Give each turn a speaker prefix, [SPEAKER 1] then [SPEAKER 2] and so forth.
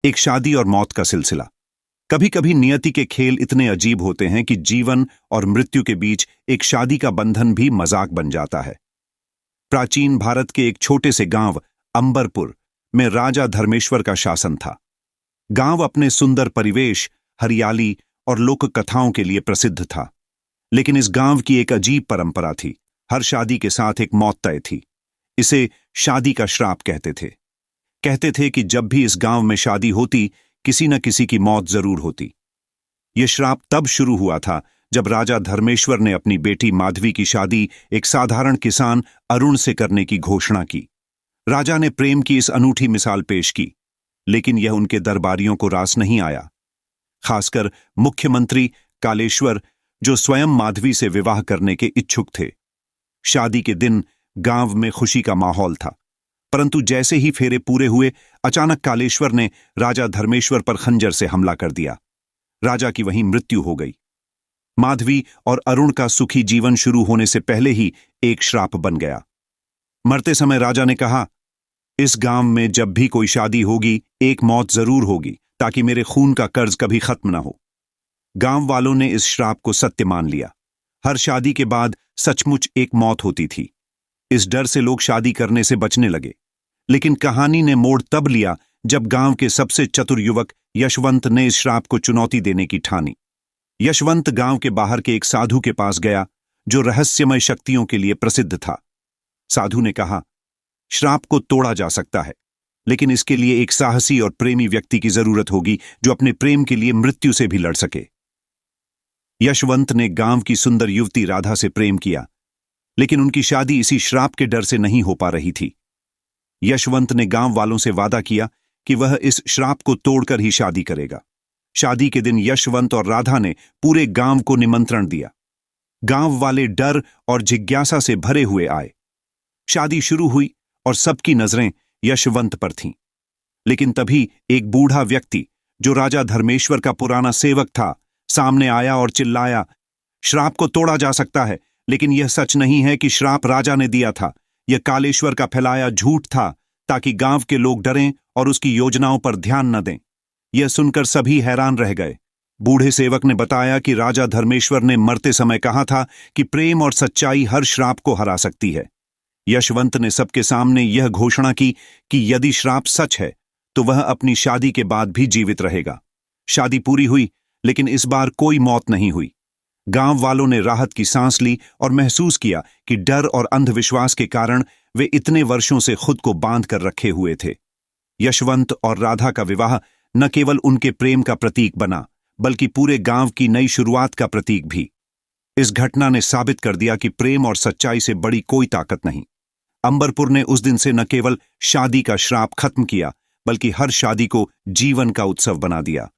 [SPEAKER 1] एक शादी और मौत का सिलसिला। कभी कभी नियति के खेल इतने अजीब होते हैं कि जीवन और मृत्यु के बीच एक शादी का बंधन भी मजाक बन जाता है। प्राचीन भारत के एक छोटे से गांव अंबरपुर में राजा धर्मेश्वर का शासन था। गांव अपने सुंदर परिवेश, हरियाली और लोक कथाओं के लिए प्रसिद्ध था। लेकिन इस गांव की एक अजीब परंपरा थी। हर शादी के साथ एक मौत तय थी। इसे शादी का श्राप कहते थे। कहते थे कि जब भी इस गांव में शादी होती, किसी न किसी की मौत जरूर होती। यह श्राप तब शुरू हुआ था जब राजा धर्मेश्वर ने अपनी बेटी माधवी की शादी एक साधारण किसान अरुण से करने की घोषणा की। राजा ने प्रेम की इस अनूठी मिसाल पेश की, लेकिन यह उनके दरबारियों को रास नहीं आया। खासकर मुख्यमंत्री कालेश्वर, जो स्वयं माधवी से विवाह करने के इच्छुक थे। शादी के दिन गांव में खुशी का माहौल था, परंतु जैसे ही फेरे पूरे हुए, अचानक कालेश्वर ने राजा धर्मेश्वर पर खंजर से हमला कर दिया। राजा की वहीं मृत्यु हो गई। माधवी और अरुण का सुखी जीवन शुरू होने से पहले ही एक श्राप बन गया। मरते समय राजा ने कहा, इस गांव में जब भी कोई शादी होगी, एक मौत जरूर होगी, ताकि मेरे खून का कर्ज कभी खत्म ना हो। गांव वालों ने इस श्राप को सत्य मान लिया। हर शादी के बाद सचमुच एक मौत होती थी। इस डर से लोग शादी करने से बचने लगे। लेकिन कहानी ने मोड़ तब लिया जब गांव के सबसे चतुर युवक यशवंत ने इस श्राप को चुनौती देने की ठानी। यशवंत गांव के बाहर के एक साधु के पास गया, जो रहस्यमय शक्तियों के लिए प्रसिद्ध था। साधु ने कहा, श्राप को तोड़ा जा सकता है, लेकिन इसके लिए एक साहसी और प्रेमी व्यक्ति की जरूरत होगी, जो अपने प्रेम के लिए मृत्यु से भी लड़ सके। यशवंत ने गांव की सुंदर युवती राधा से प्रेम किया, लेकिन उनकी शादी इसी श्राप के डर से नहीं हो पा रही थी। यशवंत ने गांव वालों से वादा किया कि वह इस श्राप को तोड़कर ही शादी करेगा। शादी के दिन यशवंत और राधा ने पूरे गांव को निमंत्रण दिया। गांव वाले डर और जिज्ञासा से भरे हुए आए। शादी शुरू हुई और सबकी नजरें यशवंत पर थीं। लेकिन तभी एक बूढ़ा व्यक्ति, जो राजा धर्मेश्वर का पुराना सेवक था, सामने आया और चिल्लाया, श्राप को तोड़ा जा सकता है, लेकिन यह सच नहीं है कि श्राप राजा ने दिया था। यह कालेश्वर का फैलाया झूठ था, ताकि गांव के लोग डरें और उसकी योजनाओं पर ध्यान न दें। यह सुनकर सभी हैरान रह गए। बूढ़े सेवक ने बताया कि राजा धर्मेश्वर ने मरते समय कहा था कि प्रेम और सच्चाई हर श्राप को हरा सकती है। यशवंत ने सबके सामने यह घोषणा की कि यदि श्राप सच है, तो वह अपनी शादी के बाद भी जीवित रहेगा। शादी पूरी हुई, लेकिन इस बार कोई मौत नहीं हुई। गांव वालों ने राहत की सांस ली और महसूस किया कि डर और अंधविश्वास के कारण वे इतने वर्षों से खुद को बांध कर रखे हुए थे। यशवंत और राधा का विवाह न केवल उनके प्रेम का प्रतीक बना, बल्कि पूरे गांव की नई शुरुआत का प्रतीक भी। इस घटना ने साबित कर दिया कि प्रेम और सच्चाई से बड़ी कोई ताकत नहीं। अंबरपुर ने उस दिन से न केवल शादी का श्राप खत्म किया, बल्कि हर शादी को जीवन का उत्सव बना दिया।